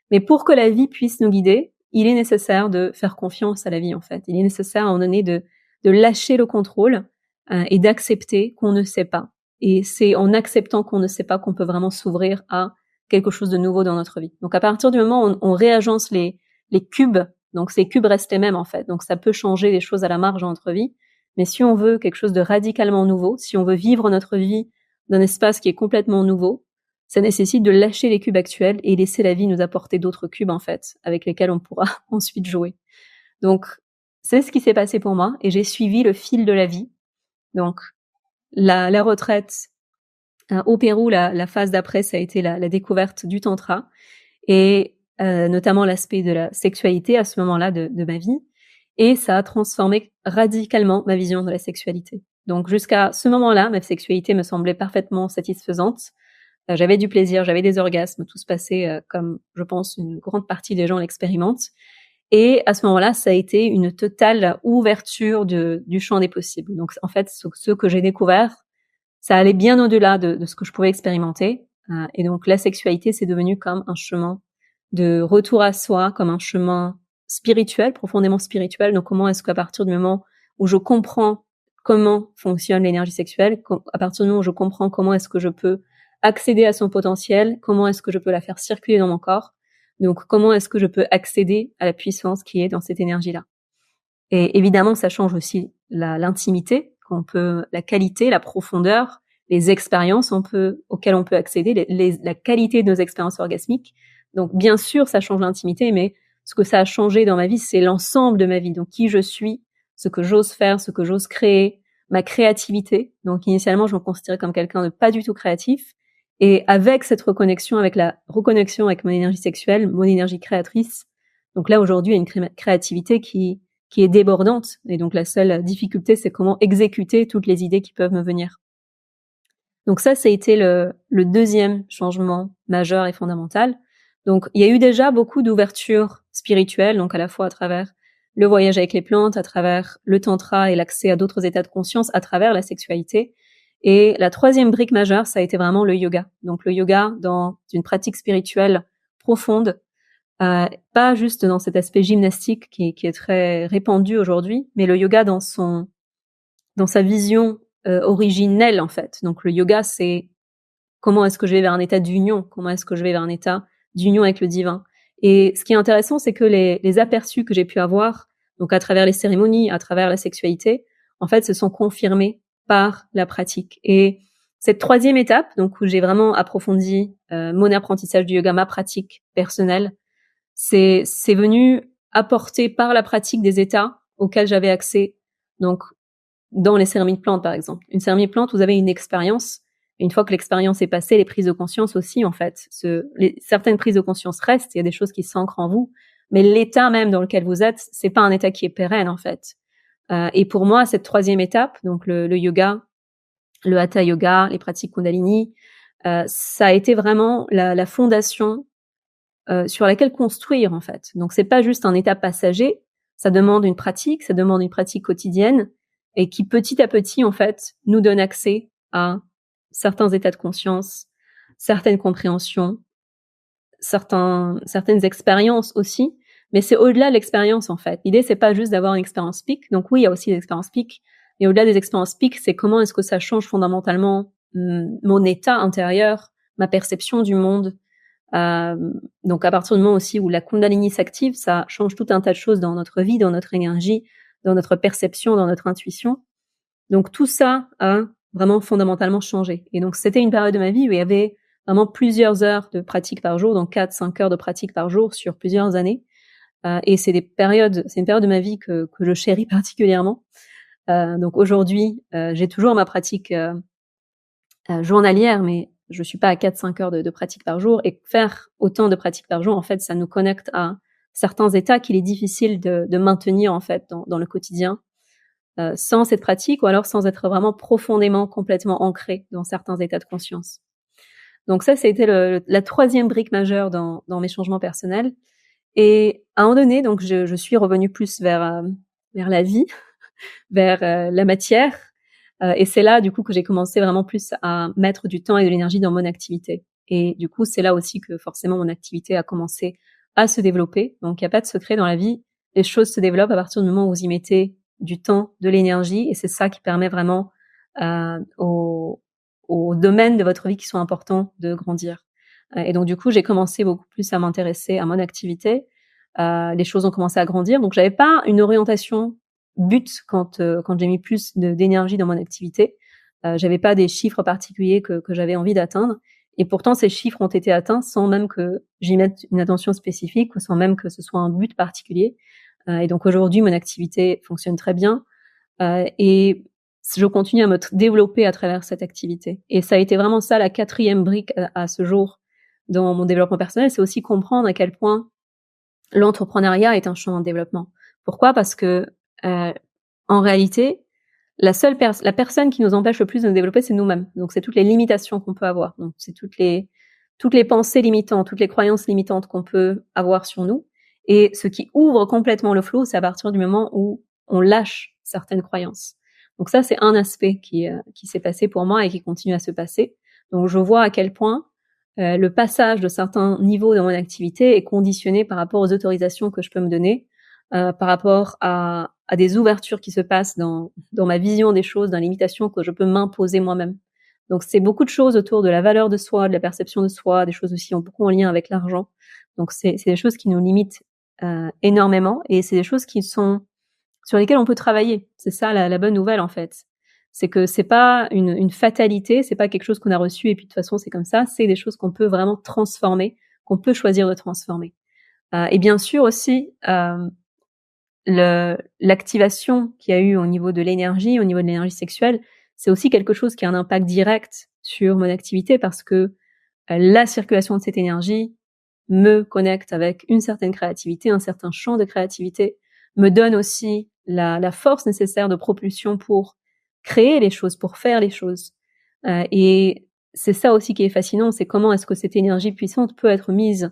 Mais pour que la vie puisse nous guider, il est nécessaire de faire confiance à la vie en fait. Il est nécessaire à un moment donné de lâcher le contrôle et d'accepter qu'on ne sait pas. Et c'est en acceptant qu'on ne sait pas qu'on peut vraiment s'ouvrir à quelque chose de nouveau dans notre vie. Donc à partir du moment où on réagence les cubes, donc ces cubes restent les mêmes en fait. Donc ça peut changer les choses à la marge dans notre vie. Mais si on veut quelque chose de radicalement nouveau, si on veut vivre notre vie d'un espace qui est complètement nouveau, ça nécessite de lâcher les cubes actuels et laisser la vie nous apporter d'autres cubes en fait, avec lesquels on pourra ensuite jouer. Donc c'est ce qui s'est passé pour moi et j'ai suivi le fil de la vie. Donc la retraite au Pérou, la phase d'après, ça a été la découverte du tantra et notamment l'aspect de la sexualité à ce moment-là de ma vie. Et ça a transformé radicalement ma vision de la sexualité. Donc jusqu'à ce moment-là, ma sexualité me semblait parfaitement satisfaisante. J'avais du plaisir, j'avais des orgasmes, tout se passait comme, je pense, une grande partie des gens l'expérimentent. Et à ce moment-là, ça a été une totale ouverture du champ des possibles. Donc en fait, ce que j'ai découvert, ça allait bien au-delà de ce que je pouvais expérimenter. Et donc la sexualité, c'est devenu comme un chemin de retour à soi, comme un chemin spirituel, profondément spirituel. Donc comment est-ce qu'à partir du moment où je comprends comment fonctionne l'énergie sexuelle, à partir du moment où je comprends comment est-ce que je peux accéder à son potentiel, comment est-ce que je peux la faire circuler dans mon corps, donc comment est-ce que je peux accéder à la puissance qui est dans cette énergie-là. Et évidemment, ça change aussi l'intimité, la qualité, la profondeur, les expériences auxquelles on peut accéder, la qualité de nos expériences orgasmiques. Donc bien sûr, ça change l'intimité, mais ce que ça a changé dans ma vie, c'est l'ensemble de ma vie. Donc qui je suis, ce que j'ose faire, ce que j'ose créer, ma créativité. Donc initialement, je me considérais comme quelqu'un de pas du tout créatif. Et avec cette reconnexion, avec la reconnexion avec mon énergie sexuelle, mon énergie créatrice, donc là aujourd'hui, il y a une créativité qui est débordante. Et donc la seule difficulté, c'est comment exécuter toutes les idées qui peuvent me venir. Donc ça a été le deuxième changement majeur et fondamental. Donc il y a eu déjà beaucoup d'ouverture spirituelle, donc à la fois à travers le voyage avec les plantes, à travers le tantra et l'accès à d'autres états de conscience, à travers la sexualité. Et la troisième brique majeure, ça a été vraiment le yoga. Donc le yoga dans une pratique spirituelle profonde, pas juste dans cet aspect gymnastique qui est très répandu aujourd'hui, mais le yoga dans sa vision originelle en fait. Donc le yoga, c'est comment est-ce que je vais vers un état d'union, comment est-ce que je vais vers un état d'union avec le divin. Et ce qui est intéressant, c'est que les aperçus que j'ai pu avoir, donc à travers les cérémonies, à travers la sexualité, en fait, se sont confirmés par la pratique. Et cette troisième étape, donc où j'ai vraiment approfondi mon apprentissage du yoga, ma pratique personnelle, c'est venu apporter par la pratique des états auxquels j'avais accès. Donc dans les cérémonies de plantes, par exemple. Une cérémonie de plantes, vous avez une expérience. Et une fois que l'expérience est passée, les prises de conscience aussi, en fait. Certaines prises de conscience restent, il y a des choses qui s'ancrent en vous. Mais l'état même dans lequel vous êtes, c'est pas un état qui est pérenne, en fait. Et pour moi, cette troisième étape, donc le yoga, le hatha yoga, les pratiques kundalini, ça a été vraiment la fondation sur laquelle construire, en fait. Donc c'est pas juste un état passager, ça demande une pratique quotidienne, et qui petit à petit, en fait, nous donne accès à certains états de conscience, certaines compréhensions, certaines expériences aussi. Mais c'est au-delà de l'expérience, en fait. L'idée, c'est pas juste d'avoir une expérience peak. Donc oui, il y a aussi des expériences peak, Et au-delà des expériences pics, c'est comment est-ce que ça change fondamentalement mon état intérieur, ma perception du monde. Donc à partir du moment aussi où la Kundalini s'active, ça change tout un tas de choses dans notre vie, dans notre énergie, dans notre perception, dans notre intuition. Donc tout ça a vraiment fondamentalement changé. Et donc c'était une période de ma vie où il y avait vraiment plusieurs heures de pratique par jour, donc 4-5 heures de pratique par jour sur plusieurs années. Et c'est une période de ma vie que je chéris particulièrement. Donc aujourd'hui, j'ai toujours ma pratique journalière, mais je suis pas à 4-5 heures de pratique par jour. Et faire autant de pratique par jour, en fait, ça nous connecte à certains états qu'il est difficile de maintenir en fait dans le quotidien sans cette pratique, ou alors sans être vraiment profondément, complètement ancré dans certains états de conscience. Donc ça a été la troisième brique majeure dans mes changements personnels. Et à un moment donné, donc je suis revenue plus vers la vie, vers la matière. Et c'est là, du coup, que j'ai commencé vraiment plus à mettre du temps et de l'énergie dans mon activité. Et du coup, c'est là aussi que forcément mon activité a commencé à se développer. Donc, il n'y a pas de secret dans la vie. Les choses se développent à partir du moment où vous y mettez du temps, de l'énergie. Et c'est ça qui permet vraiment aux domaines de votre vie qui sont importants de grandir. Et donc, du coup, j'ai commencé beaucoup plus à m'intéresser à mon activité. Les choses ont commencé à grandir. Donc, j'avais pas une orientation but quand j'ai mis plus d'énergie dans mon activité. J'avais pas des chiffres particuliers que j'avais envie d'atteindre. Et pourtant, ces chiffres ont été atteints sans même que j'y mette une attention spécifique ou sans même que ce soit un but particulier. Et donc aujourd'hui, mon activité fonctionne très bien. Et je continue à me développer à travers cette activité. Et ça a été vraiment ça la quatrième brique à ce jour dans mon développement personnel. C'est aussi comprendre à quel point l'entrepreneuriat est un chemin de développement. Pourquoi? Parce que en réalité, la personne qui nous empêche le plus de nous développer, c'est nous-mêmes. Donc c'est toutes les limitations qu'on peut avoir. Donc c'est toutes les pensées limitantes, toutes les croyances limitantes qu'on peut avoir sur nous. Et ce qui ouvre complètement le flow, c'est à partir du moment où on lâche certaines croyances. Donc ça, c'est un aspect qui s'est passé pour moi et qui continue à se passer. Donc je vois à quel point le passage de certains niveaux dans mon activité est conditionné par rapport aux autorisations que je peux me donner, par rapport à des ouvertures qui se passent dans ma vision des choses, dans les limitations que je peux m'imposer moi-même. Donc c'est beaucoup de choses autour de la valeur de soi, de la perception de soi, des choses aussi beaucoup en lien avec l'argent. Donc c'est des choses qui nous limitent énormément, et c'est des choses sur lesquelles on peut travailler. C'est ça la bonne nouvelle en fait. C'est que c'est pas une fatalité, c'est pas quelque chose qu'on a reçu et puis de toute façon c'est comme ça. C'est des choses qu'on peut vraiment transformer, qu'on peut choisir de transformer. Et bien sûr aussi l'activation qu'il y a eu au niveau de l'énergie, au niveau de l'énergie sexuelle, c'est aussi quelque chose qui a un impact direct sur mon activité parce que la circulation de cette énergie me connecte avec une certaine créativité, un certain champ de créativité, me donne aussi la force nécessaire de propulsion pour créer les choses, pour faire les choses. Et c'est ça aussi qui est fascinant, c'est comment est-ce que cette énergie puissante peut être mise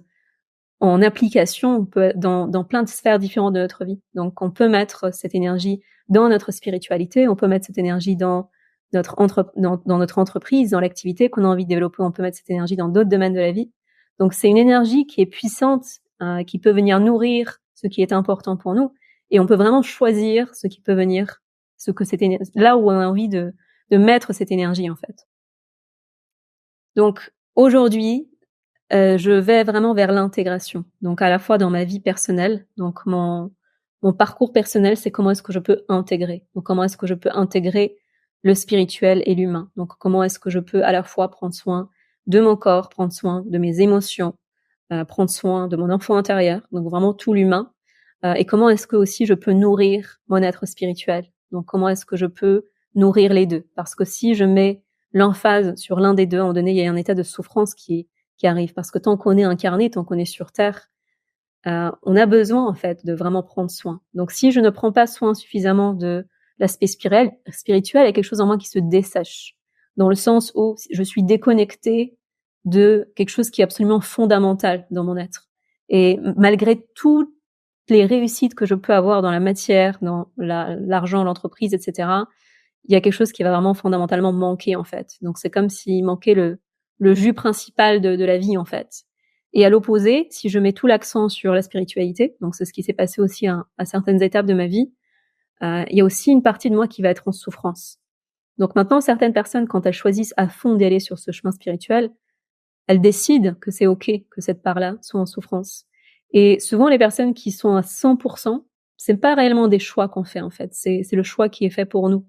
en application dans plein de sphères différentes de notre vie. Donc, on peut mettre cette énergie dans notre spiritualité, on peut mettre cette énergie dans notre entreprise, dans l'activité qu'on a envie de développer, on peut mettre cette énergie dans d'autres domaines de la vie. Donc, c'est une énergie qui est puissante, qui peut venir nourrir ce qui est important pour nous, et on peut vraiment choisir ce qui peut venir, là où on a envie de mettre cette énergie, en fait. Donc, aujourd'hui, je vais vraiment vers l'intégration. Donc à la fois dans ma vie personnelle, donc mon parcours personnel, c'est comment est-ce que je peux intégrer. Donc comment est-ce que je peux intégrer le spirituel et l'humain. Donc comment est-ce que je peux à la fois prendre soin de mon corps, prendre soin de mes émotions, prendre soin de mon enfant intérieur, donc vraiment tout l'humain. Et comment est-ce que aussi je peux nourrir mon être spirituel. Donc comment est-ce que je peux nourrir les deux. Parce que si je mets l'emphase sur l'un des deux, à un moment donné, il y a un état de souffrance qui arrive. Parce que tant qu'on est incarné, tant qu'on est sur Terre, on a besoin en fait de vraiment prendre soin. Donc si je ne prends pas soin suffisamment de l'aspect spirituel, il y a quelque chose en moi qui se dessèche. Dans le sens où je suis déconnectée de quelque chose qui est absolument fondamental dans mon être. Et malgré toutes les réussites que je peux avoir dans la matière, dans l'argent, l'entreprise, etc., il y a quelque chose qui va vraiment fondamentalement manquer en fait. Donc c'est comme s'il manquait le jus principal de la vie en fait. Et à l'opposé, si je mets tout l'accent sur la spiritualité, donc c'est ce qui s'est passé aussi à certaines étapes de ma vie, il y a aussi une partie de moi qui va être en souffrance. Donc maintenant, certaines personnes, quand elles choisissent à fond d'aller sur ce chemin spirituel, elles décident que c'est OK que cette part-là soit en souffrance. Et souvent, les personnes qui sont à 100%, c'est pas réellement des choix qu'on fait, en fait. C'est le choix qui est fait pour nous,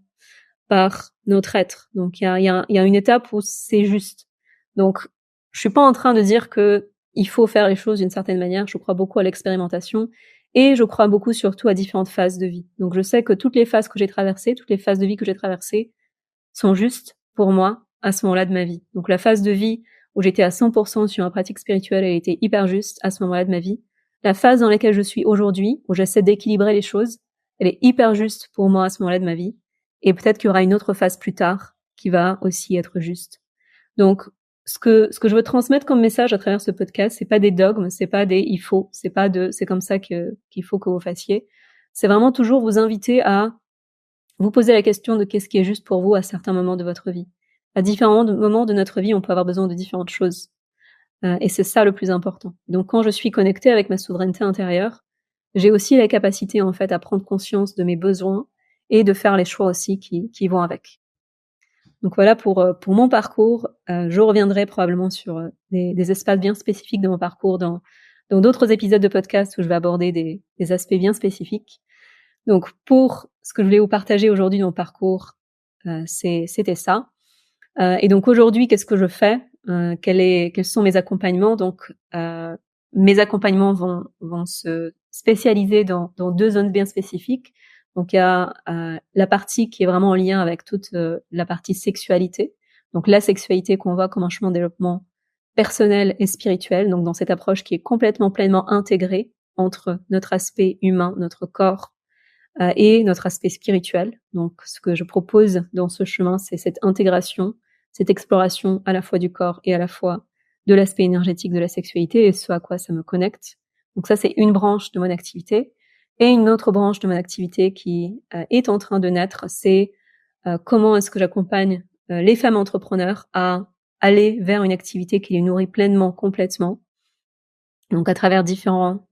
par notre être. Donc, il y a une étape où c'est juste. Donc, je suis pas en train de dire que il faut faire les choses d'une certaine manière. Je crois beaucoup à l'expérimentation et je crois beaucoup surtout à différentes phases de vie. Donc, je sais que toutes les phases que j'ai traversées, toutes les phases de vie que j'ai traversées sont justes pour moi à ce moment-là de ma vie. Donc, la phase de vie où j'étais à 100% sur ma pratique spirituelle, elle était hyper juste à ce moment-là de ma vie. La phase dans laquelle je suis aujourd'hui, où j'essaie d'équilibrer les choses, elle est hyper juste pour moi à ce moment-là de ma vie. Et peut-être qu'il y aura une autre phase plus tard qui va aussi être juste. Donc, ce que je veux transmettre comme message à travers ce podcast, c'est pas des dogmes, c'est pas des il faut, c'est pas de c'est comme ça qu'il faut que vous fassiez. C'est vraiment toujours vous inviter à vous poser la question de qu'est-ce qui est juste pour vous à certains moments de votre vie. À différents moments de notre vie, on peut avoir besoin de différentes choses. Et c'est ça le plus important. Donc quand je suis connectée avec ma souveraineté intérieure, j'ai aussi la capacité en fait à prendre conscience de mes besoins et de faire les choix aussi qui vont avec. Donc voilà pour mon parcours. Je reviendrai probablement sur des espaces bien spécifiques de mon parcours dans d'autres épisodes de podcast où je vais aborder des aspects bien spécifiques. Donc pour ce que je voulais vous partager aujourd'hui dans mon parcours, c'était ça. Et donc aujourd'hui, qu'est-ce que je fais quels sont mes accompagnements? Donc mes accompagnements vont se spécialiser dans deux zones bien spécifiques. Donc il y a la partie qui est vraiment en lien avec toute la partie sexualité. Donc la sexualité qu'on voit comme un chemin de développement personnel et spirituel. Donc dans cette approche qui est complètement pleinement intégrée entre notre aspect humain, notre corps et notre aspect spirituel. Donc ce que je propose dans ce chemin, c'est cette intégration, cette exploration à la fois du corps et à la fois de l'aspect énergétique de la sexualité et ce à quoi ça me connecte. Donc ça, c'est une branche de mon activité. Et une autre branche de mon activité qui est en train de naître, c'est comment est-ce que j'accompagne les femmes entrepreneurs à aller vers une activité qui les nourrit pleinement, complètement. Donc à travers différents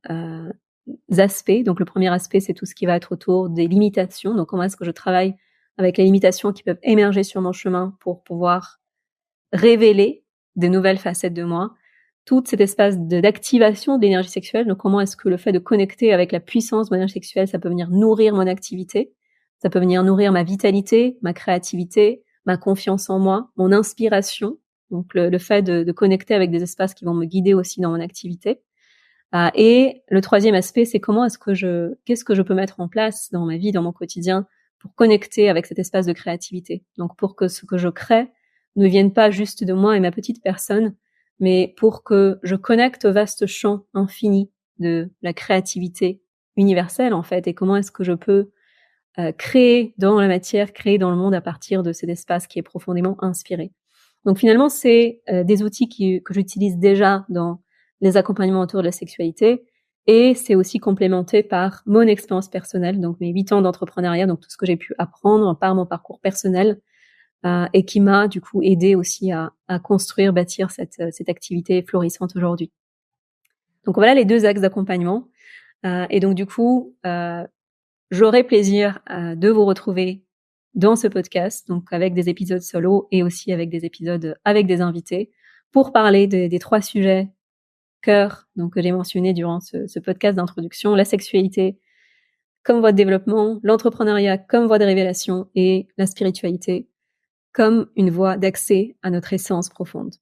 aspects. Donc le premier aspect, c'est tout ce qui va être autour des limitations. Donc comment est-ce que je travaille avec les limitations qui peuvent émerger sur mon chemin pour pouvoir révéler des nouvelles facettes de moi, tout cet espace d'activation de l'énergie sexuelle. Donc comment est-ce que le fait de connecter avec la puissance de mon énergie sexuelle, ça peut venir nourrir mon activité, ça peut venir nourrir ma vitalité, ma créativité, ma confiance en moi, mon inspiration. Donc le fait de connecter avec des espaces qui vont me guider aussi dans mon activité. Et le troisième aspect, c'est qu'est-ce que je peux mettre en place dans ma vie, dans mon quotidien, pour connecter avec cet espace de créativité. Donc pour que ce que je crée ne vienne pas juste de moi et ma petite personne, mais pour que je connecte au vaste champ infini de la créativité universelle en fait, et comment est-ce que je peux créer dans la matière, créer dans le monde à partir de cet espace qui est profondément inspiré. Donc finalement, c'est des outils que j'utilise déjà dans les accompagnements autour de la sexualité, et c'est aussi complémenté par mon expérience personnelle, donc mes 8 ans d'entrepreneuriat, donc tout ce que j'ai pu apprendre par mon parcours personnel, et qui m'a du coup aidé aussi à construire, bâtir cette activité florissante aujourd'hui. Donc voilà les deux axes d'accompagnement. Et donc du coup, j'aurai plaisir de vous retrouver dans ce podcast, donc avec des épisodes solo et aussi avec des épisodes avec des invités, pour parler des 3 sujets cœur, donc que j'ai mentionné durant ce podcast d'introduction: la sexualité comme voie de développement, l'entrepreneuriat comme voie de révélation et la spiritualité comme une voie d'accès à notre essence profonde.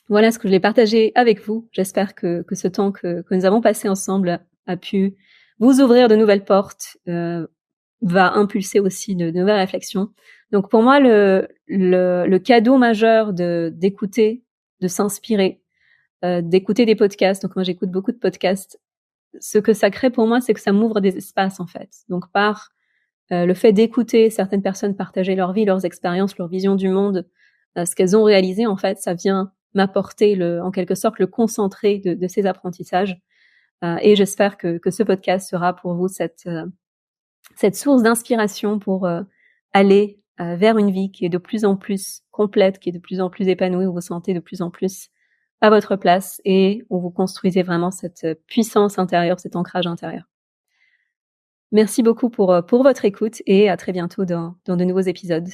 Voilà ce que je voulais partager avec vous. J'espère que ce temps que nous avons passé ensemble a pu vous ouvrir de nouvelles portes, va impulser aussi de nouvelles réflexions. Donc pour moi, le cadeau majeur d'écouter, de s'inspirer, d'écouter des podcasts. Donc moi, j'écoute beaucoup de podcasts. Ce que ça crée pour moi, c'est que ça m'ouvre des espaces en fait. Donc par le fait d'écouter certaines personnes partager leur vie, leurs expériences, leur vision du monde, ce qu'elles ont réalisé, en fait, ça vient m'apporter en quelque sorte le concentré de ces apprentissages. Et j'espère que ce podcast sera pour vous cette source d'inspiration pour aller vers une vie qui est de plus en plus complète, qui est de plus en plus épanouie, où vous sentez de plus en plus à votre place et où vous construisez vraiment cette puissance intérieure, cet ancrage intérieur. Merci beaucoup pour votre écoute et à très bientôt dans de nouveaux épisodes.